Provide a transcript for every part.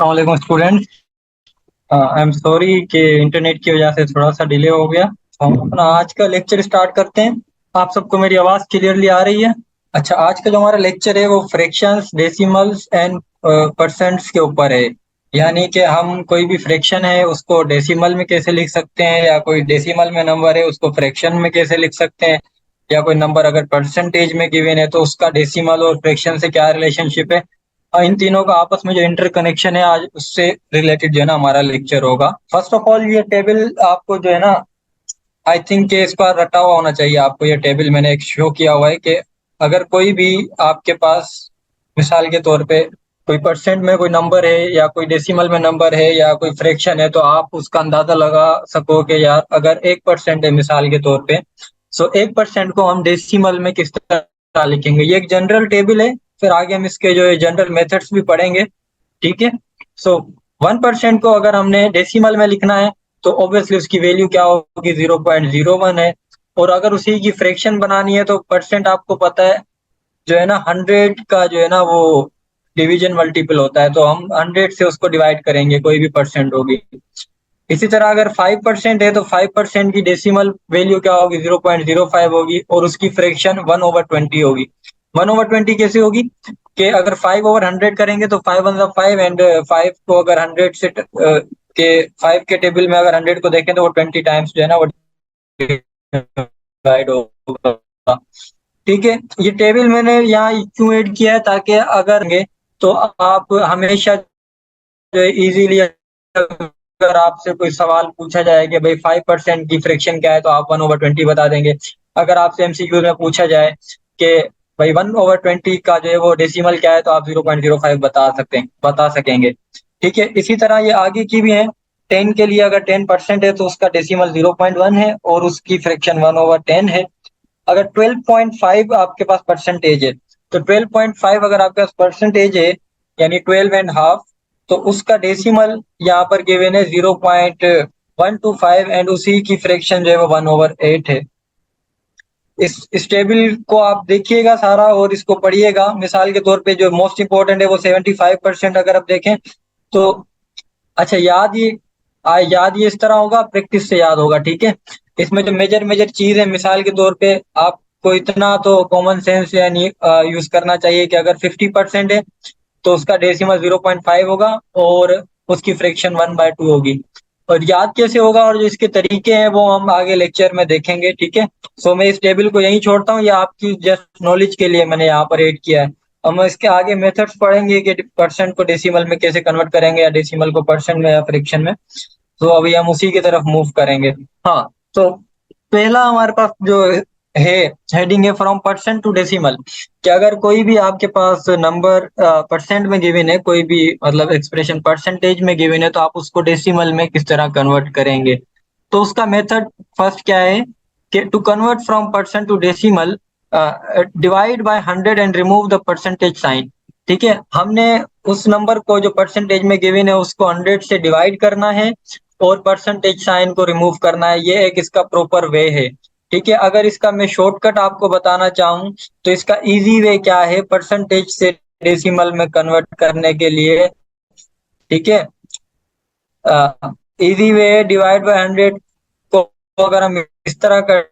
अस्सलाम student. I am sorry कि internet की वजह से थोड़ा सा डिले हो गया। हम अपना आज का लेक्चर स्टार्ट करते हैं। आप सबको मेरी आवाज़ क्लियरली आ रही है? अच्छा, आज का जो हमारा लेक्चर है वो फ्रैक्शंस, डेसिमल्स एंड परसेंट्स के ऊपर है। यानी कि हम कोई भी फ्रैक्शन है उसको डेसिमल में कैसे लिख सकते हैं, या कोई डेसिमल में नंबर है उसको फ्रैक्शन में कैसे लिख सकते हैं, या कोई नंबर अगर परसेंटेज में गिवन है तो उसका डेसिमल और फ्रैक्शन से क्या रिलेशनशिप है। इन तीनों का आपस में जो इंटरकनेक्शन है आज उससे रिलेटेड जो है ना हमारा लेक्चर होगा। फर्स्ट ऑफ ऑल ये टेबल आपको जो है ना, आई थिंक कि इसका रटा हुआ होना चाहिए आपको। ये टेबल मैंने एक शो किया हुआ है कि अगर कोई भी आपके पास मिसाल के तौर पे कोई परसेंट में कोई नंबर है, या कोई डेसिमल में नंबर है, या कोई फ्रैक्शन है, तो आप उसका अंदाजा लगा सको कि यार अगर 1% है मिसाल के तौर पे, सो 1% को हम डेसिमल में किस तरह लिखेंगे। ये एक जनरल टेबल है। फिर आगे हम इसके जो है जनरल मेथड्स भी पढ़ेंगे। ठीक है। सो 1% को अगर हमने डेसिमल में लिखना है तो ऑब्वियसली उसकी वैल्यू क्या होगी, 0.01 है। और अगर उसी की फ्रैक्शन बनानी है तो परसेंट आपको पता है जो है ना, 100 का जो है ना वो डिवीजन मल्टीपल होता है, तो हम 100 से उसको डिवाइड करेंगे कोई भी परसेंट होगी। इसी तरह अगर 5% है तो 5% की डेसिमल वैल्यू क्या होगी, 0.05 होगी, और उसकी फ्रैक्शन 1/20 होगी। 1/20 कैसे होगी कि अगर 5/100 करेंगे तो 5 1 5, एंड 5 को अगर 100 से के 5 के टेबल में अगर 100 को देखें तो वो 20 टाइम्स जो है ना वो डिवाइड होगा। ठीक है। ये टेबल मैंने यहाँ क्यों ऐड किया है, ताकि अगर तो आप हमेशा जो है इजीली, अगर आपसे कोई सवाल पूछा जाए कि भाई 5% की फ्रैक्शन क्या है तो आप 1/20 बता देंगे। अगर आपसे एमसीक्यू में पूछा जाए कि भाई 1/20 का जो है वो डेसिमल क्या है तो आप 0.05 बता सकेंगे। ठीक है। इसी तरह ये आगे की भी है। 10 के लिए अगर 10% है तो उसका डेसिमल 0.1 है और उसकी फ्रैक्शन 1/10 है। अगर 12.5 आपके पास परसेंटेज है, तो 12.5 अगर आपके पास परसेंटेज है, यानी 12.5, तो उसका डेसिमल यहाँ पर गिवन है 0.125, एंड उसी की फ्रैक्शन जो है वो 1/8 है। इस टेबल को आप देखिएगा सारा और इसको पढ़िएगा। मिसाल के तौर पे जो मोस्ट इंपॉर्टेंट है वो 75% अगर आप देखें तो। अच्छा, याद ये इस तरह होगा, प्रैक्टिस से याद होगा। ठीक है। इसमें जो मेजर मेजर चीज है, मिसाल के तौर पे आपको इतना तो कॉमन सेंस यानी यूज करना चाहिए कि अगर 50% है तो उसका डेसिमल 0.5 होगा और उसकी फ्रैक्शन 1/2 होगी। और याद कैसे होगा और जो इसके तरीके हैं वो हम आगे लेक्चर में देखेंगे। ठीक है। सो मैं इस टेबल को यहीं छोड़ता हूँ, या आपकी जस्ट नॉलेज के लिए मैंने यहाँ पर ऐड किया है। हम इसके आगे मेथड्स पढ़ेंगे कि परसेंट को डेसिमल में कैसे कन्वर्ट करेंगे, या डेसिमल को परसेंट में या फ्रैक्शन में। तो अभी हम उसी की तरफ मूव करेंगे। हाँ, तो पहला हमारे पास जो है हेडिंग है फ्रॉम परसेंट टू डेसिमल। कि अगर कोई भी आपके पास नंबर परसेंट में गिवन है, कोई भी मतलब एक्सप्रेशन परसेंटेज में गिवन है, तो आप उसको डेसिमल में किस तरह कन्वर्ट करेंगे। तो उसका मेथड फर्स्ट क्या है कि to convert from percent to decimal, divide by 100 and remove the percentage sign. ठीक है। हमने उस नंबर को जो परसेंटेज में गिवन है उसको 100 से डिवाइड करना है और परसेंटेज साइन को रिमूव करना है। ये एक इसका प्रॉपर वे है। ठीक है। अगर इसका मैं शॉर्टकट आपको बताना चाहूँ तो इसका इजी वे क्या है परसेंटेज से डेसिमल में कन्वर्ट करने के लिए। ठीक है। इजी वे डिवाइड बाय 100 को अगर हम इस तरह कर,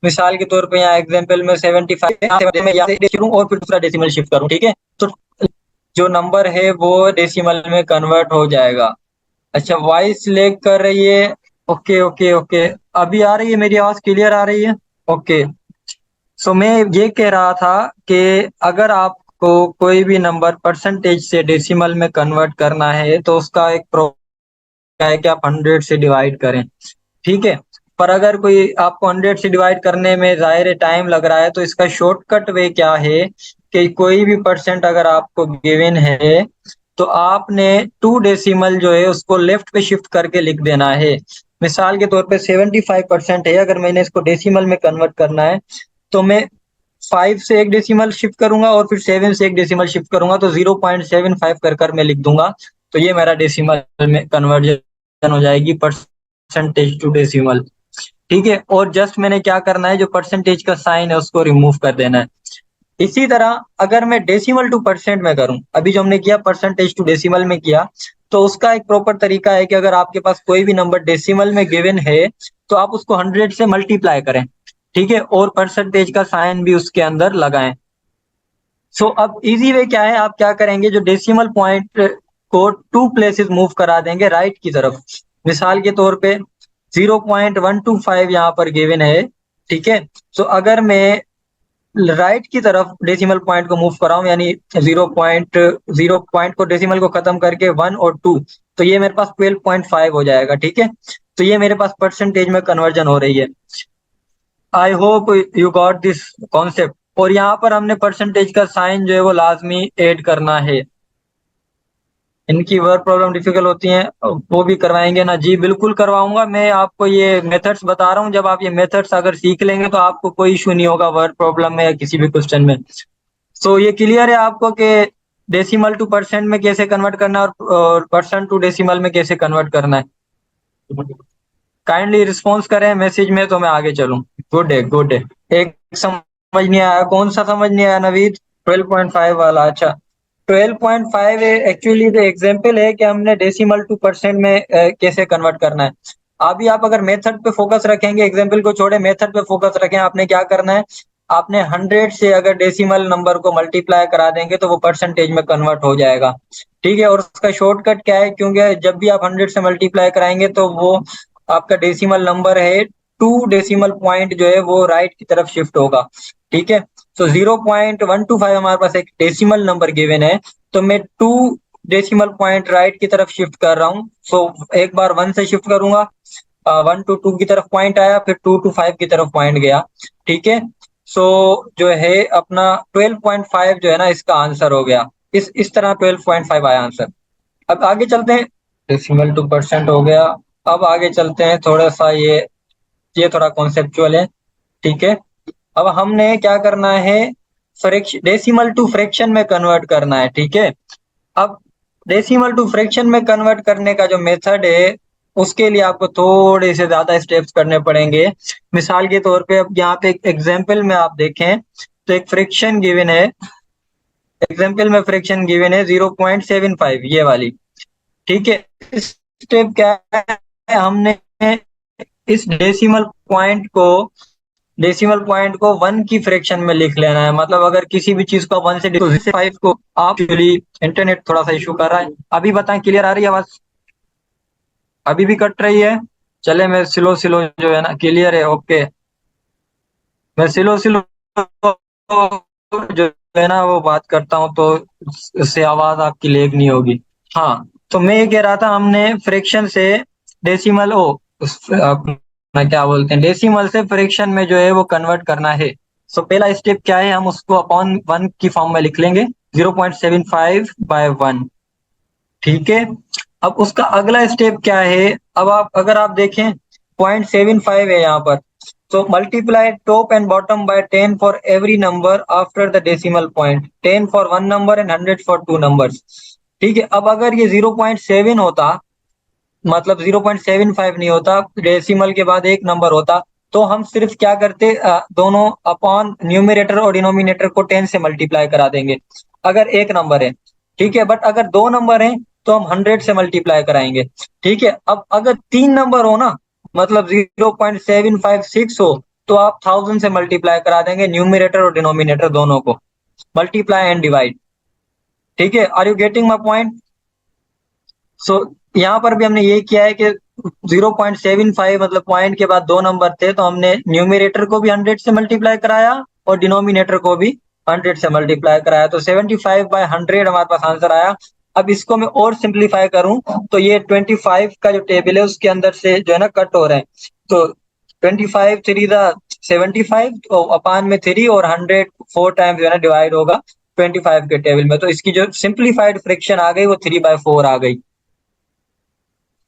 मिसाल के तौर पे यहाँ एग्जांपल में 75 में यहाँ से शुरू और फिर दूसरा डेसिमल शिफ्ट करूँ। ठीक है। तो जो नंबर है वो डेसिमल में कन्वर्ट हो जाएगा। अच्छा, वॉइस लैग कर रही है। ओके ओके ओके, अभी आ रही है मेरी आवाज, क्लियर आ रही है? ओके। सो मैं ये कह रहा था कि अगर आपको कोई भी नंबर परसेंटेज से डेसिमल में कन्वर्ट करना है तो उसका एक प्रोग्राम है कि आप 100 से डिवाइड करें। ठीक है। पर अगर कोई आपको 100 से डिवाइड करने में जाहिर टाइम लग रहा है तो इसका शॉर्टकट वे क्या है कि कोई भी परसेंट अगर आपको गिवन है तो आपने 2 डेसिमल जो है उसको लेफ्ट पे शिफ्ट करके लिख देना है। मिसाल के तौर पे 75% है, अगर मैंने इसको डेसिमल में कन्वर्ट करना है तो मैं 5 से एक डेसिमल शिफ्ट करूंगा और फिर 7 से एक डेसिमल शिफ्ट करूंगा, तो 0.75 कर मैं लिख दूंगा। तो ये मेरा डेसिमल में कन्वर्जन हो जाएगी, परसेंटेज टू डेसिमल। ठीक है। और जस्ट मैंने क्या करना है, जो परसेंटेज का साइन है उसको रिमूव कर देना है। इसी तरह अगर मैं डेसिमल टू परसेंट में करूं, अभी जो हमने किया परसेंटेज टू डेसिमल में किया, तो उसका एक प्रॉपर तरीका है कि अगर आपके पास कोई भी नंबर डेसिमल में गिवन है तो आप उसको 100 से मल्टीप्लाई करें, ठीक है, और परसेंटेज का साइन भी उसके अंदर लगाएं। सो अब इजी वे क्या है, आप क्या करेंगे, जो डेसिमल पॉइंट को 2 प्लेसेस मूव करा देंगे राइट की तरफ। मिसाल के तौर पे 0.125 यहाँ पर गिवन है, ठीक है। सो अगर मैं राइट की तरफ डेसिमल पॉइंट को मूव कराऊं, यानी 0.0 पॉइंट को डेसिमल को खत्म करके 1 और 2, तो ये मेरे पास 12.5 हो जाएगा, ठीक है। तो ये मेरे पास परसेंटेज में कन्वर्जन हो रही है। I hope you got this concept. और यहाँ पर हमने परसेंटेज का साइन जो है वो लाजमी ऐड करना है। इनकी वर्ड प्रॉब्लम डिफिकल्ट होती हैं, वो भी करवाएंगे ना? जी बिल्कुल करवाऊंगा। मैं आपको ये मेथड्स बता रहा हूँ, जब आप ये मेथड्स अगर सीख लेंगे तो आपको कोई इशू नहीं होगा वर्ड प्रॉब्लम में या किसी भी क्वेश्चन में। सो ये क्लियर है आपको कि डेसिमल टू परसेंट में कैसे कन्वर्ट करना है और परसेंट टू डेसिमल में कैसे कन्वर्ट करना है? काइंडली रिस्पॉन्स करें मैसेज में तो मैं आगे चलूं। गुड है, गुड है। एक समझ नहीं आया, कौन सा समझ नहीं आया नवीद? 12.5 वाला, अच्छा। 12.5 एक्चुअली जो एग्जाम्पल है कि हमने डेसिमल टू परसेंट में कैसे कन्वर्ट करना है। अभी आप अगर मेथड पे फोकस रखेंगे, एग्जाम्पल को छोड़े मेथड पे फोकस रखें, आपने क्या करना है, आपने 100 से अगर डेसिमल नंबर को मल्टीप्लाई करा देंगे तो वो परसेंटेज में कन्वर्ट हो जाएगा, ठीक है। और उसका शॉर्टकट क्या है, क्योंकि जब भी आप 100 से मल्टीप्लाई कराएंगे तो वो आपका डेसिमल नंबर है, 2 डेसिमल पॉइंट जो है वो राइट की तरफ शिफ्ट होगा, ठीक है। तो 0.125 हमारे पास एक डेसिमल नंबर गिवन है, तो मैं 2 डेसिमल पॉइंट राइट की तरफ शिफ्ट कर रहा हूँ। सो एक बार 1 से शिफ्ट करूंगा, 1 to 2 की तरफ पॉइंट आया, फिर 2 to 5 की तरफ पॉइंट गया, ठीक है। सो जो है अपना 12.5 जो है ना, इसका आंसर हो गया। इस तरह 12.5 आया आंसर। अब आगे चलते हैं, डेसिमल टू परसेंट हो गया। अब आगे चलते हैं, थोड़ा सा ये थोड़ा कॉन्सेप्चुअल है, ठीक है। अब हमने क्या करना है, फ्रैक्शन डेसिमल टू फ्रैक्शन में कन्वर्ट करना है, ठीक है। अब डेसिमल टू फ्रैक्शन में कन्वर्ट करने का जो मेथड है, उसके लिए आपको थोड़े से ज्यादा स्टेप्स करने पड़ेंगे। मिसाल के तौर पे अब यहाँ पे एक एग्जाम्पल में आप देखें तो एक फ्रैक्शन गिवन है, एग्जाम्पल में फ्रैक्शन गिवन है 0.75, ये वाली, ठीक है। स्टेप क्या है, हमने इस डेसिमल पॉइंट को 1 की फ्रैक्शन में लिख लेना है। मतलब अगर किसी भी चीज को 1 से 5 को आप एक्चुअली, इंटरनेट थोड़ा सा इशू कर रहा है। अभी बताएं, क्लियर आ रही है आवाज? अभी भी कट रही है? चले मैं स्लो स्लो जो है ना, क्लियर है, ओके। मैं स्लो स्लो जो है ना वो बात करता हूँ, तो उससे आवाज आपकी लेग नहीं होगी। हाँ, तो मैं ये कह रहा था, हमने फ्रैक्शन से डेसिमल अपना क्या बोलते हैं, डेसिमल से फ्रैक्शन में जो है वो कन्वर्ट करना है। सो पहला स्टेप क्या है, हम उसको अपॉन 1 की फॉर्म में लिख लेंगे, 0.75/1, ठीक है। अब उसका अगला स्टेप क्या है, अब आप अगर आप देखें 0.75 है यहाँ पर, तो multiply top and bottom by 10 for every number after the decimal point, 10 for 1 number and 100 for 2 numbers, ठीक है। अब अगर ये 0.7 होता, मतलब 0.75 नहीं होता, डेसिमल के बाद एक नंबर होता, तो हम सिर्फ क्या करते, दोनों अपॉन न्यूमरेटर और डिनोमिनेटर को 10 से मल्टीप्लाई करा देंगे, अगर एक नंबर है, ठीक है। बट अगर दो नंबर हैं तो हम 100 से मल्टीप्लाई कराएंगे, ठीक है। अब अगर 3 नंबर हो ना, मतलब 0.756 हो, तो आप 1000 से मल्टीप्लाई करा देंगे न्यूमरेटर और डिनोमिनेटर दोनों को, मल्टीप्लाई एंड डिवाइड, ठीक है। Are you getting my point? So यहाँ पर भी हमने ये किया है कि 0.75 मतलब पॉइंट के बाद दो नंबर थे, तो हमने न्यूमरेटर को भी 100 से मल्टीप्लाई कराया और डिनोमिनेटर को भी 100 से मल्टीप्लाई कराया, तो 75/100 हमारे पास आंसर आया। अब इसको मैं और सिंप्लीफाई करूं तो ये 25 का जो टेबल है उसके अंदर से जो है ना कट हो रहे हैं, तो 25 3 75, तो अपान में 3 और 100 4 टाइम्स जो है ना डिवाइड होगा 25 के टेबल में, तो इसकी जो सिंप्लीफाइड फ्रैक्शन आ गई वो 3/4 आ गई।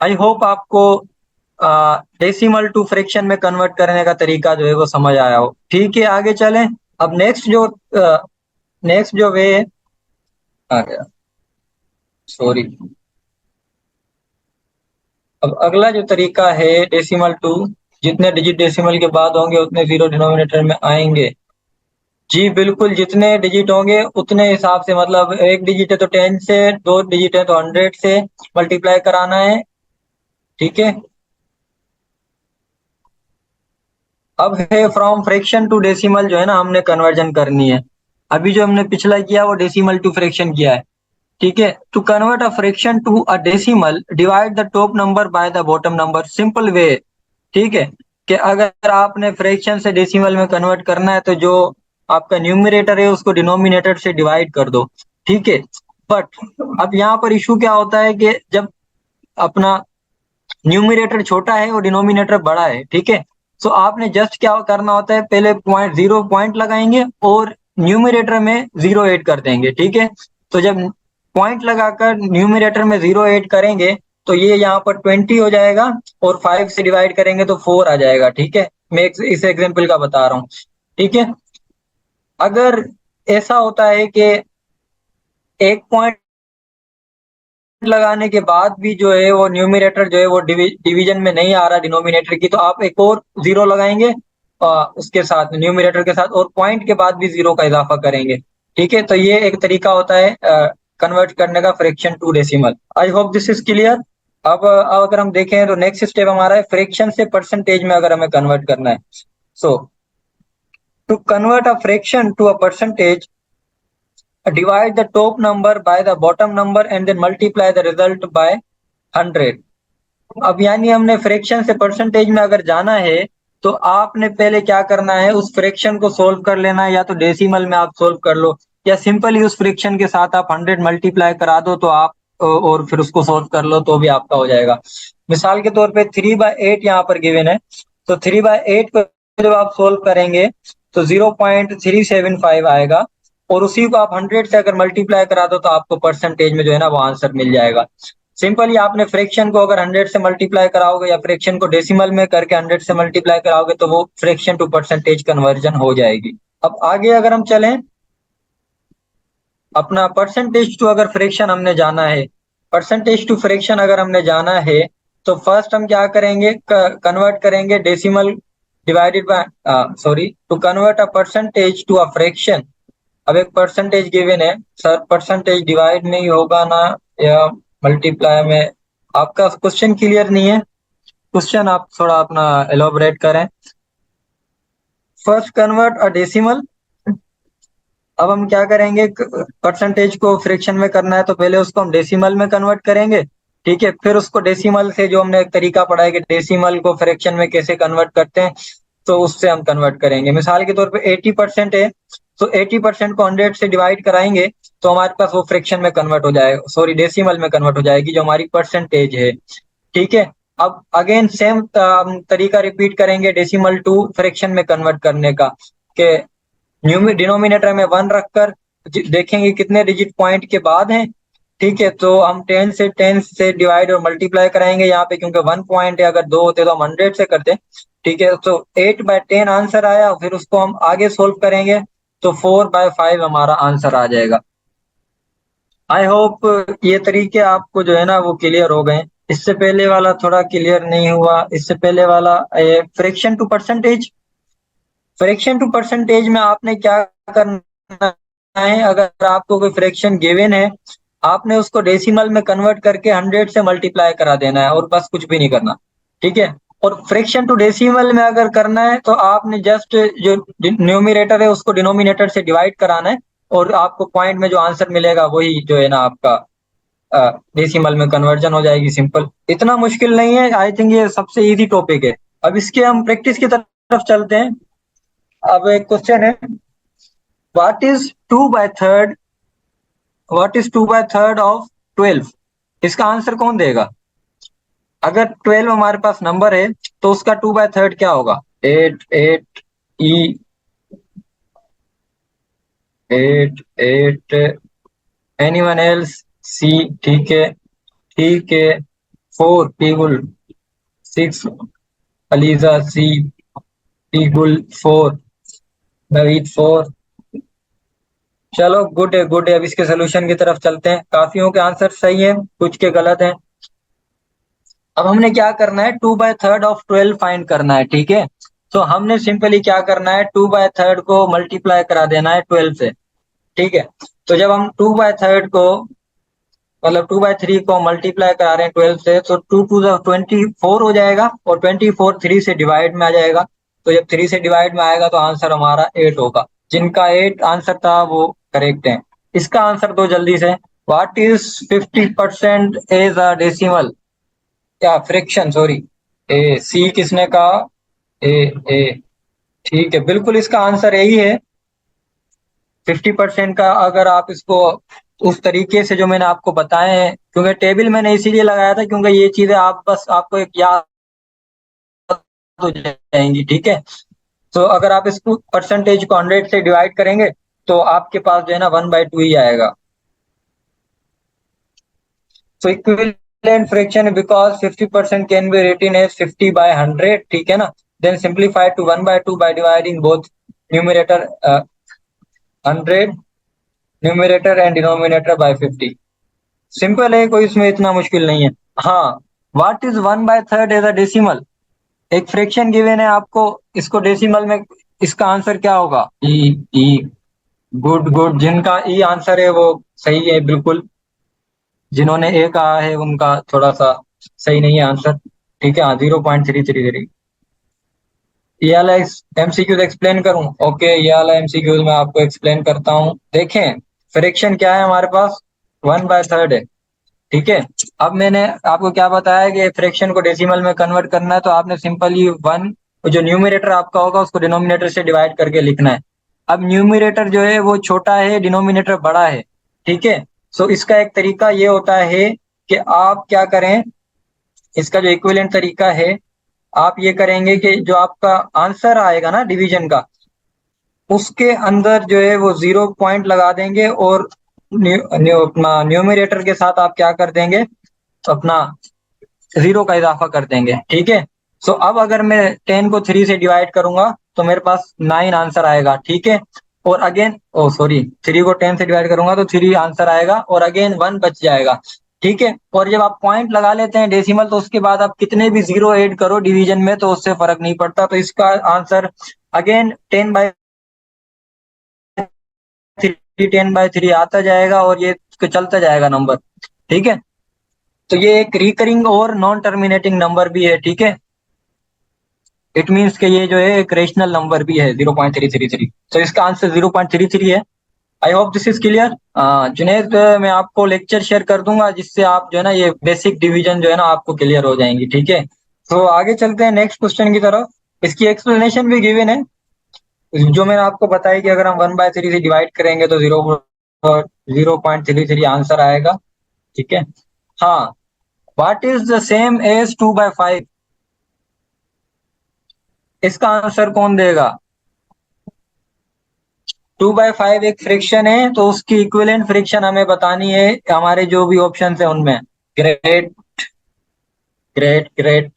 आई होप आपको डेसिमल टू फ्रैक्शन में कन्वर्ट करने का तरीका जो है वो समझ आया हो, ठीक है। आगे चलें। अब नेक्स्ट जो वे आ गया, सॉरी। अब अगला जो तरीका है डेसिमल टू, जितने डिजिट डेसिमल के बाद होंगे उतने जीरो डिनोमिनेटर में आएंगे, जी बिल्कुल, जितने डिजिट होंगे उतने हिसाब से, मतलब एक डिजिट है तो 10 से, दो डिजिट है तो 100 से मल्टीप्लाई कराना है। ठीक है। अब है फ्रॉम फ्रैक्शन टू डेसिमल, जो है ना हमने कन्वर्जन करनी है। अभी जो हमने पिछला किया वो डेसिमल टू फ्रैक्शन किया है। ठीक है। To convert a fraction to a decimal, divide the top number by the bottom number, simple way. ठीक है। कि अगर आपने फ्रैक्शन से डेसिमल में कन्वर्ट करना है तो जो आपका न्यूमरेटर है उसको डिनोमिनेटर से डिवाइड कर दो। ठीक है। बट अब यहाँ पर इशू क्या होता है कि जब अपना न्यूमरेटर छोटा है और डिनोमिनेटर बड़ा है, ठीक है, तो आपने जस्ट क्या करना होता है, पहले पॉइंट जीरो पॉइंट लगाएंगे और न्यूमरेटर में जीरो ऐड कर देंगे। ठीक है। तो जब पॉइंट लगाकर न्यूमरेटर में जीरो ऐड करेंगे तो ये यहाँ पर 20 हो जाएगा, और 5 से डिवाइड करेंगे तो 4 आ जाएगा। ठीक है। मैं इस एग्जाम्पल का बता रहा हूँ। ठीक है। अगर ऐसा होता है कि एक पॉइंट लगाने के बाद भी जो है वो न्यूमरेटर जो है वो डिवीजन में नहीं आ रहा डिनोमिनेटर की, तो आप एक और जीरो लगाएंगे उसके साथ, न्यूमरेटर के साथ, और पॉइंट के बाद भी जीरो का इजाफा करेंगे। ठीक है। तो ये एक तरीका होता है कन्वर्ट करने का fraction to decimal. I hope this is clear. अब अगर हम देखें तो नेक्स्ट स्टेप हमारा है फ्रैक्शन से परसेंटेज में अगर हमें कन्वर्ट करना है। So to convert a fraction to a percentage, divide the top number by the bottom number and then multiply the result by 100। अब यानी हमने फ्रैक्शन से परसेंटेज में अगर जाना है तो आपने पहले क्या करना है, उस फ्रैक्शन को सोल्व कर लेना है, या तो डेसिमल में आप सोल्व कर लो, या सिंपली उस फ्रैक्शन के साथ आप 100 मल्टीप्लाई करा दो तो आप और फिर उसको सोल्व कर लो तो भी आपका हो जाएगा। मिसाल के तौर पे 3/8 यहाँ पर गिवन है, तो 3/8 को जब आप सोल्व करेंगे तो 0.375 आएगा, और उसी को आप 100 से अगर मल्टीप्लाई करा दो तो आपको परसेंटेज में जो है ना वो आंसर मिल जाएगा। सिंपली आपने फ्रैक्शन को अगर 100 से मल्टीप्लाई कराओगे या फ्रैक्शन को डेसिमल में करके 100 से मल्टीप्लाई कराओगे तो वो फ्रैक्शन टू परसेंटेज कन्वर्जन हो जाएगी। अब आगे अगर हम चलें, अपना परसेंटेज टू अगर फ्रैक्शन हमने जाना है, परसेंटेज टू फ्रैक्शन अगर हमने जाना है तो फर्स्ट हम क्या करेंगे, कन्वर्ट करेंगे decimal divided by, sorry, to convert a percentage to a fraction. अब एक परसेंटेज गिवन है सर, परसेंटेज डिवाइड में ही होगा ना या मल्टीप्लाई में? आपका क्वेश्चन क्लियर नहीं है, क्वेश्चन आप थोड़ा अपना एलोबरेट करें। First convert a decimal. अब हम क्या करेंगे, परसेंटेज को फ्रैक्शन में करना है तो पहले उसको हम डेसिमल में कन्वर्ट करेंगे। ठीक है। फिर उसको डेसिमल से, जो हमने एक तरीका पढ़ा है कि डेसिमल को फ्रैक्शन में कैसे कन्वर्ट करते हैं, तो उससे हम कन्वर्ट करेंगे। मिसाल के तौर पे 80% है, तो 80% को 100 से डिवाइड कराएंगे तो हमारे पास वो फ्रैक्शन में कन्वर्ट हो जाएगा, सॉरी डेसिमल में कन्वर्ट हो जाएगी जो हमारी परसेंटेज है। ठीक है। अब अगेन सेम तरीका रिपीट करेंगे डेसिमल टू फ्रैक्शन में कन्वर्ट करने का, कि डिनोमिनेटर में 1 रखकर देखेंगे कितने डिजिट पॉइंट के बाद हैं। ठीक है। तो हम 10 से डिवाइड और मल्टीप्लाई कराएंगे यहाँ पे, क्योंकि 1 पॉइंट है, अगर दो होते तो हम 100 से करते। ठीक है। तो 8/10 आंसर आया, फिर उसको हम आगे सोल्व करेंगे तो 4/5 हमारा आंसर आ जाएगा। आई होप ये तरीके आपको जो है ना वो क्लियर हो गए। इससे पहले वाला थोड़ा क्लियर नहीं हुआ, इससे पहले वाला fraction to percentage. Fraction to percentage में आपने क्या करना है, अगर आपको कोई फ्रैक्शन गिवन है, आपने उसको डेसिमल में कन्वर्ट करके 100 से मल्टीप्लाई करा देना है और बस कुछ भी नहीं करना। ठीक है। और फ्रैक्शन टू डेसिमल में अगर करना है तो आपने जस्ट जो न्यूमरेटर है उसको डिनोमिनेटर से डिवाइड कराना है, और आपको पॉइंट में जो आंसर मिलेगा वही जो है ना आपका डेसिमल में कन्वर्जन हो जाएगी। सिंपल, इतना मुश्किल नहीं है। आई थिंक ये सबसे इजी टॉपिक है। अब इसके हम प्रैक्टिस की तरफ चलते हैं। अब एक क्वेश्चन है, what is 2/3, what is 2/3 of 12? इसका आंसर कौन देगा? अगर 12 हमारे पास नंबर है तो उसका 2/3 क्या होगा? 8 8 ई 8 8, एनीवन एल्स? सी? ठीक है, ठीक है। 4 पीगुल, 6 अलीजा, सी पीगुल 4, नवीद 4। चलो गुड है, गुड है। अब इसके सोल्यूशन की तरफ चलते हैं। काफियों के आंसर सही है, कुछ के गलत हैं। अब हमने क्या करना है, 2/3 ऑफ 12 फाइंड करना है। ठीक है। तो हमने सिंपली क्या करना है, 2/3 को मल्टीप्लाई करा देना है 12 से। ठीक है, तो जब हम 2/3 को मतलब 2/3 को मल्टीप्लाई करा रहे हैं 12 से, तो 2 2 24 हो जाएगा, और 24 3 से डिवाइड में आ जाएगा। तो जब 3 से डिवाइड में आएगा तो आंसर हमारा 8 होगा। जिनका 8 आंसर था वो करेक्ट है। इसका आंसर दो जल्दी से। What is 50% as a decimal, क्या फ्रैक्शन, सॉरी। ए सी किसने कहा? ए ए ठीक है, बिल्कुल इसका आंसर यही है। 50% का अगर आप इसको उस तरीके से जो मैंने आपको बताए हैं, क्योंकि टेबल मैंने इसीलिए लगाया था क्योंकि ये चीजें आप बस आपको एक याद हो जाएंगी। ठीक है, तो अगर आप इसको परसेंटेज को 100 से डिवाइड करेंगे तो आपके पास जो है ना 1/2 ही आएगा। So equivalent fraction because 50% can be written as 50/100, ठीक है ना। Then simplify to 1/2 by dividing both numerator 100 numerator and denominator by 50। सिंपल है, कोई इसमें इतना मुश्किल नहीं है। हाँ, what is 1/3 as a decimal, एक फ्रैक्शन गिवन है आपको, इसको डेसिमल में इसका आंसर क्या होगा? ई। ई, गुड गुड, जिनका ई आंसर है वो सही है बिल्कुल। जिन्होंने ए कहा है उनका थोड़ा सा सही नहीं है आंसर। ठीक है, हाँ 0.333। ये वाला एमसीक्यूज एक्सप्लेन करूं? ओके, ये वाला एमसीक्यूज मैं आपको एक्सप्लेन करता हूं। देखें, फ्रैक्शन क्या है हमारे पास, 1/3 है। ठीक है, अब मैंने आपको क्या बताया कि फ्रैक्शन को डेसिमल में कन्वर्ट करना है, तो आपने सिंपली वन, जो न्यूमरेटर आपका होगा उसको डिनोमिनेटर से डिवाइड करके लिखना है। अब न्यूमरेटर जो है वो छोटा है, डिनोमिनेटर बड़ा है। ठीक है, सो इसका एक तरीका ये होता है कि आप क्या करें, इसका जो इक्विवेलेंट तरीका है, आप ये करेंगे कि जो आपका आंसर आएगा ना डिवीजन का, उसके अंदर जो है वो 0 पॉइंट लगा देंगे, और अपना न्यूमरेटर के साथ आप क्या कर देंगे, अपना 0 का इजाफा कर देंगे। ठीक है, सो अब अगर मैं 10 को 3 से डिवाइड करूंगा तो मेरे पास 9 आंसर आएगा। ठीक है, और अगेन, ओ सॉरी, 3 को 10 से डिवाइड करूंगा तो 3 आंसर आएगा, और अगेन 1 बच जाएगा। ठीक है, और जब आप पॉइंट लगा लेते हैं डेसिमल, तो उसके बाद आप कितने भी 0 ऐड करो डिवीजन में तो उससे फर्क नहीं पड़ता। तो इसका आंसर अगेन 10/3 आता जाएगा, और ये चलता जाएगा नंबर। ठीक है, तो ये एक रिकरिंग और नॉन टर्मिनेटिंग नंबर भी है। ठीक है, इट मीन्स कि ये जो है एक रेशनल नंबर भी है 0.333। तो इसका आंसर 0.33 है। आई hope this is clear. Junaid, मैं आपको लेक्चर शेयर कर दूंगा जिससे आप जो है ना ये बेसिक डिवीजन जो है ना आपको क्लियर हो जाएंगी। ठीक है, तो आगे चलते हैं नेक्स्ट क्वेश्चन की तरफ। इसकी एक्सप्लेनेशन भी गिवन है, जो मैंने आपको बताया कि अगर हम 1/3 से डिवाइड करेंगे तो 0.33 आंसर आएगा। ठीक है, हाँ, what is the same as 2/5, इसका आंसर कौन देगा? 2/5 एक फ्रिक्शन है, तो उसकी इक्विवेलेंट फ्रिक्शन हमें बतानी है हमारे जो भी ऑप्शन है उनमें। Great great great.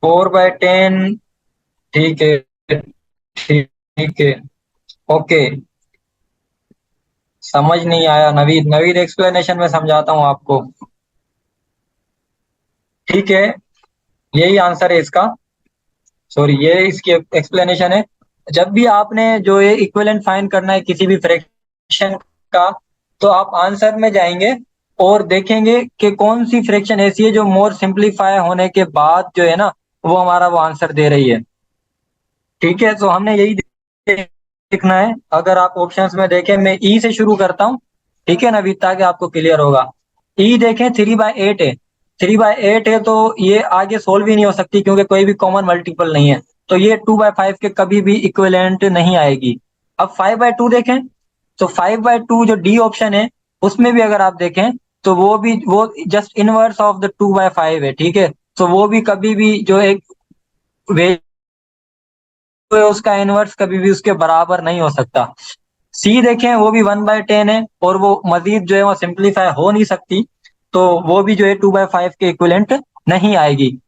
4/10, ठीक है ठीक है। ओके, समझ नहीं आया नवीद, नवीद एक्सप्लेनेशन में समझाता हूँ आपको। ठीक है, यही आंसर है इसका, सॉरी ये इसकी एक्सप्लेनेशन है। जब भी आपने जो ये इक्विवेलेंट फाइंड करना है किसी भी फ्रैक्शन का, तो आप आंसर में जाएंगे और देखेंगे कि कौन सी फ्रैक्शन ऐसी है जो मोर सिंप्लीफाई होने के बाद जो है ना वो हमारा वो आंसर दे रही है। ठीक है, तो हमने यही देखना है। अगर आप ऑप्शंस में देखें, मैं ई से शुरू करता हूँ। ठीक है ना, ताकि आपको क्लियर होगा। ई देखें, 3/8 है। 3/8 है तो ये आगे सोल्व ही नहीं हो सकती क्योंकि कोई भी कॉमन मल्टीपल नहीं है। तो ये 2/5 के कभी भी इक्विवेलेंट नहीं आएगी। अब 5/2 देखें, तो 5/2 जो डी ऑप्शन है उसमें भी अगर आप देखें तो वो जस्ट इनवर्स ऑफ द 2/5 है। ठीक है, तो वो भी कभी भी जो एक है उसका इनवर्स कभी भी उसके बराबर नहीं हो सकता। सी देखें, वो भी 1/10 है, और वो मजीद जो है वो सिंप्लीफाई हो नहीं सकती, तो वो भी जो है 2/5 के इक्विवेलेंट नहीं आएगी।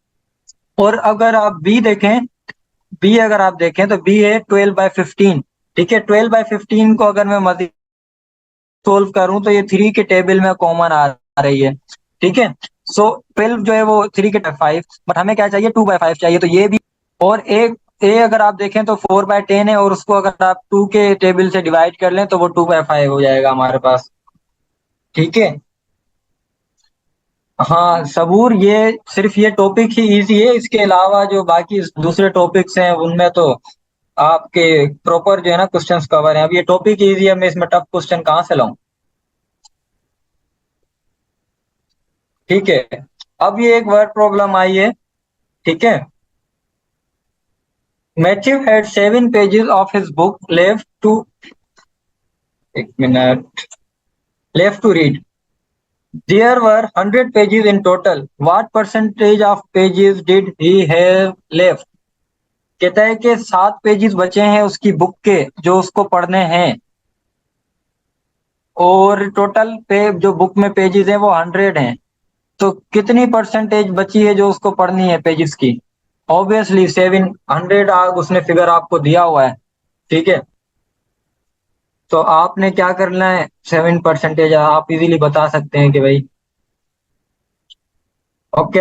और अगर आप बी देखें, बी अगर आप देखें तो बी है 12/15। ठीक है, 12/15 को अगर मैं मजीद सोल्व करूं तो ये 3 के टेबल में कॉमन आ रही है। ठीक है, सो 12 जो है वो 3 के 5, बट हमें क्या चाहिए, 2/5 चाहिए, तो ये भी। और ए अगर आप देखें तो 4/10 है, और उसको अगर आप 2 के टेबल से डिवाइड कर लें तो वो 2/5 हो जाएगा हमारे पास। ठीक है। हाँ सबूर, ये सिर्फ ये टॉपिक ही इजी है, इसके अलावा जो बाकी दूसरे टॉपिक्स हैं उनमें तो आपके प्रॉपर जो है ना क्वेश्चंस कवर हैं। अब ये टॉपिक इजी है, मैं इसमें टफ क्वेश्चन कहाँ से लाऊं। ठीक है। अब ये एक वर्ड प्रॉब्लम आई है। ठीक है। Matthew had 7 pages of his book left to, एक मिनट, left to read. There were 100 pages in total. What percentage of pages did he have left? कहता है कि 7 पेजेस बचे हैं उसकी बुक के जो उसको पढ़ने हैं, और टोटल पे जो बुक में पेजेस हैं वो 100 हैं। तो कितनी परसेंटेज बची है जो उसको पढ़नी है पेजेस की। ऑब्वियसली 700 उसने फिगर आपको दिया हुआ है। ठीक है। तो आपने क्या करना है, 7% आप इजीली बता सकते हैं कि भाई। ओके।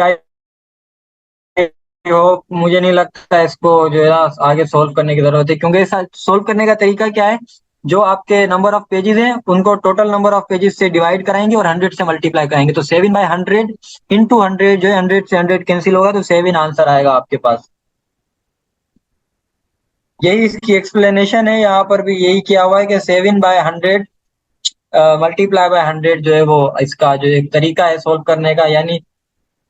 होप, मुझे नहीं लगता इसको जो है ना आगे सोल्व करने की जरूरत है, क्योंकि सोल्व करने का तरीका क्या है, जो आपके नंबर ऑफ पेजेस हैं उनको टोटल नंबर ऑफ पेजेस से डिवाइड कराएंगे और 100 से मल्टीप्लाई कराएंगे, तो 7/100 इंटू 100 जो है 100 से 100 कैंसिल होगा तो 7 आंसर आएगा आपके पास। यही इसकी एक्सप्लेनेशन है, यहाँ पर भी यही किया हुआ है कि 7/100 मल्टीप्लाई बाय 100 जो है वो इसका जो एक तरीका है सोल्व करने का, यानी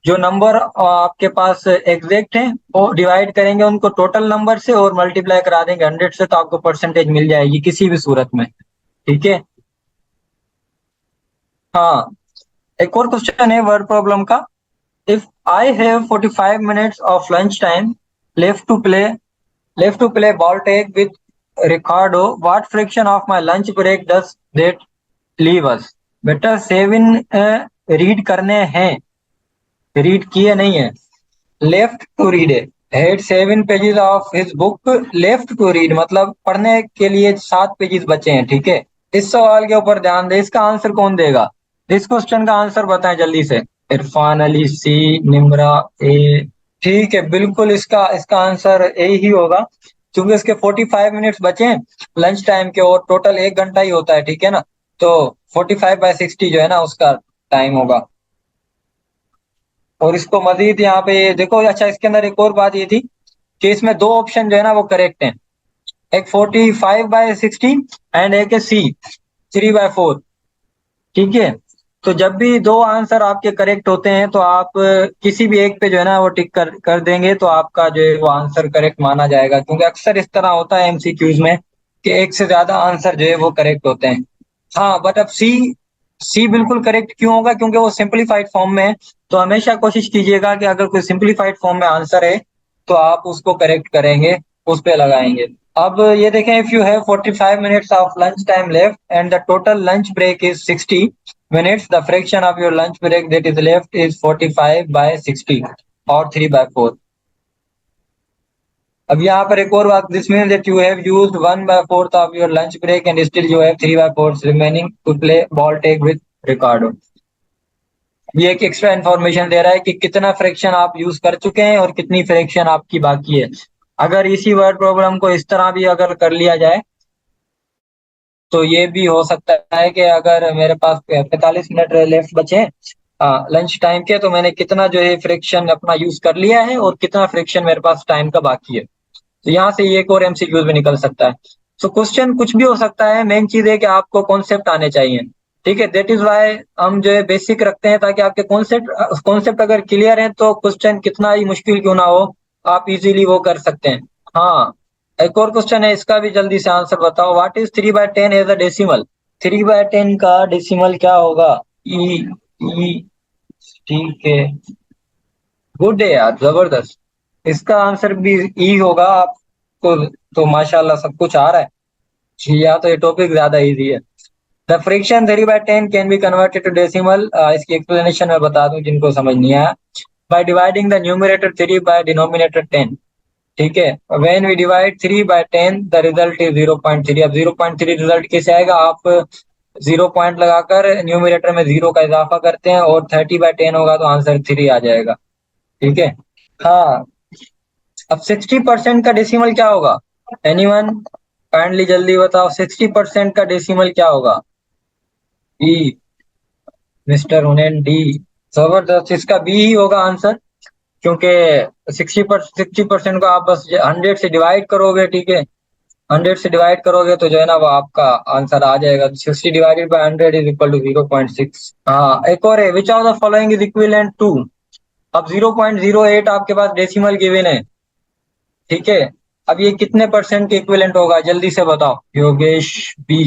जो नंबर आपके पास एग्जैक्ट हैं वो डिवाइड करेंगे उनको टोटल नंबर से और मल्टीप्लाई करा देंगे 100 से, तो आपको परसेंटेज मिल जाएगी किसी भी सूरत में। ठीक है। हाँ, एक और क्वेश्चन है वर्ड प्रॉब्लम का। If I have 45 minutes of lunch time left to play left to play ball take with Ricardo, what fraction of my lunch break does that leave us. बेटा 7 रीड करने हैं, read किए नहीं है, left to read है। Had 7 pages of his book left to read, मतलब पढ़ने के लिए 7 पेजेस बचे हैं। ठीक है। इस सवाल के ऊपर ध्यान दे, इसका आंसर कौन देगा, इस क्वेश्चन का आंसर बताएं जल्दी से। इरफान अली सी, निम्रा ए। ठीक है, बिल्कुल इसका इसका आंसर ए ही होगा, क्योंकि इसके 45 मिनट्स बचे हैं लंच टाइम के, और टोटल 1 घंटा ही होता है। ठीक है ना, तो 45/60 जो है ना उसका टाइम होगा। और इसको मजीद यहाँ पे देखो, अच्छा इसके अंदर एक और बात ये थी कि इसमें दो ऑप्शन जो है ना वो करेक्ट हैं, एक 45/60 एंड एक है सी 3/4। ठीक है। तो जब भी दो आंसर आपके करेक्ट होते हैं तो आप किसी भी एक पे जो है ना वो टिक कर कर देंगे तो आपका जो है वो आंसर करेक्ट माना जाएगा, क्योंकि अक्सर इस तरह होता है एमसीक्यूज में कि एक से ज्यादा आंसर जो है वो करेक्ट होते हैं। हाँ बट अब सी, सी बिल्कुल करेक्ट क्यों होगा, क्योंकि वो सिंपलीफाइड फॉर्म में है। तो हमेशा कोशिश कीजिएगा कि अगर कोई सिंपलीफाइड फॉर्म में आंसर है तो आप उसको करेक्ट करेंगे, उस पे लगाएंगे। अब ये देखें, if you have 45 minutes of lunch time left and the total lunch break is 60 minutes, the fraction of your lunch break that is left is 45/60 और 3/4। अब यहाँ पर एक और बात, this means that you have used 1/4 of your lunch break and still you have 3/4 remaining to play ball take with Ricardo. ये एक extra information दे रहा है कि कितना फ्रैक्शन आप यूज कर चुके हैं और कितनी फ्रैक्शन आपकी बाकी है। अगर इसी वर्ड प्रॉब्लम को इस तरह भी अगर कर लिया जाए तो ये भी हो सकता है कि अगर मेरे पास 45 मिनट लेफ्ट बचे लंच टाइम के, तो मैंने कितना जो है फ्रिक्शन अपना यूज कर लिया है और कितना फ्रिक्शन मेरे पास टाइम का बाकी है। तो यहाँ से ये एक और एमसीक्यूज में निकल सकता है। तो क्वेश्चन कुछ भी हो सकता है, मेन चीज है कि आपको कॉन्सेप्ट आने चाहिए। ठीक है, दैट इज वाई हम जो है बेसिक रखते हैं, ताकि आपके कॉन्सेप्ट कॉन्सेप्ट अगर क्लियर है तो क्वेश्चन कितना ही मुश्किल क्यों ना हो आप इजीली वो कर सकते हैं। हाँ, एक और क्वेश्चन है, इसका भी जल्दी से आंसर बताओ। What is 3/10 as a decimal. 3/10 का डेसिमल क्या होगा। ई, ई। ठीक है, गुड है यार, जबरदस्त। इसका आंसर भी ई होगा आपको, तो माशाल्लाह सब कुछ आ रहा है, या तो ये टॉपिक ज्यादा इजी है। The fraction 3/10 can be converted to decimal, इसकी एक्सप्लेनेशन मैं बता दूं जिनको समझ नहीं आया। By dividing the numerator 3 by denominator 10। ठीक है, when we divide 3/10 the result is 0.3। अब 0.3 रिजल्ट कैसे आएगा, आप जीरो पॉइंट लगाकर न्यूमरेटर में जीरो का इजाफा करते हैं और 30/10 होगा तो आंसर 3 आ जाएगा। ठीक है। हाँ। अब 60% का डेसिमल क्या होगा? एनीवन काइंडली जल्दी बताओ, 60% का डेसिमल क्या होगा? डी। Mister Hunain D. जबरदस्त, इसका बी ही होगा आंसर। क्योंकि 60% को आप बस 100 से डिवाइड करोगे, ठीक है। 100 से डिवाइड करोगे तो जो है ना वो आपका आंसर आ जाएगा। 60/100 इज इक्वल टू 0.6। हाँ, एक और है, which of the following is equivalent to. अब 0.08 आपके पास डेसिमल गिवन है, ठीक है। अब ये कितने परसेंट के इक्विवेलेंट होगा, जल्दी से बताओ। योगेश बी।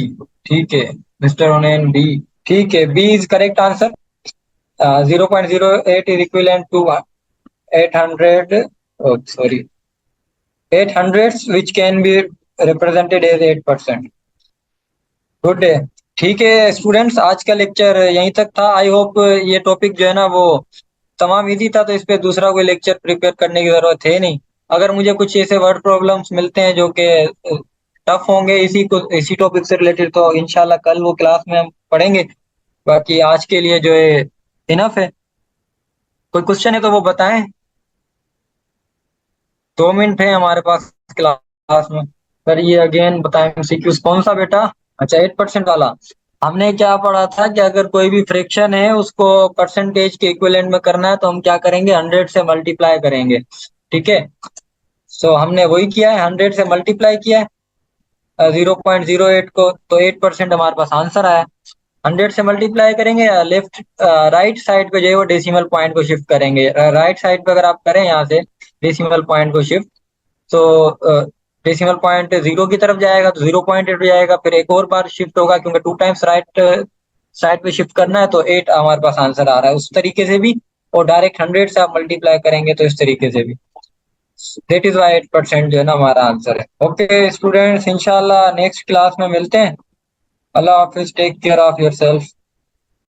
ठीक है। Mister Onen D. ठीक है, B is correct answer. 0.08 is equivalent to 800, sorry, 800 which can be represented as 8%। Good day. ठीक है स्टूडेंट्स, आज का लेक्चर यहीं तक था। आई होप ये टॉपिक जो है ना वो तमाम इजी था, तो इस पे दूसरा कोई लेक्चर प्रिपेयर करने की जरूरत है नहीं। अगर मुझे कुछ ऐसे वर्ड प्रॉब्लम्स मिलते हैं जो कि टफ होंगे इसी टॉपिक से रिलेटेड, तो इंशाल्लाह कल वो क्लास में हम पढ़ेंगे। बाकी आज के लिए जो है इनफ है। कोई क्वेश्चन है तो वो बताएं। 2 मिनट है हमारे पास क्लास में। सर ये अगेन बताएं, एमसीक्यूज कौन सा बेटा? अच्छा, 8% वाला। हमने क्या पढ़ा था कि अगर कोई भी फ्रैक्शन है उसको परसेंटेज के इक्विवेलेंट में करना है तो हम क्या करेंगे, 100 से मल्टीप्लाई करेंगे। ठीक है। सो हमने वही किया है, 100 से मल्टीप्लाई किया है 0.08 को, तो 8% हमारे पास आंसर आया। 100 से मल्टीप्लाई करेंगे या लेफ्ट राइट साइड पे जो है वो डेसिमल पॉइंट को शिफ्ट करेंगे। राइट साइड पे अगर आप करें यहाँ से डेसिमल पॉइंट को शिफ्ट, तो डेसिमल पॉइंट जीरो की तरफ जाएगा तो 0.8 हो जाएगा। फिर एक और बार शिफ्ट होगा क्योंकि 2 टाइम्स राइट साइड पे शिफ्ट करना है, तो 8 हमारे पास आंसर आ रहा है उस तरीके से भी। और डायरेक्ट 100 से आप मल्टीप्लाई करेंगे तो इस तरीके से भी। दैट इज वाई 8% जो है ना हमारा आंसर है। ओके स्टूडेंट्स, इंशाल्लाह नेक्स्ट क्लास में मिलते हैं। अल्लाह हाफिज, take care of your self.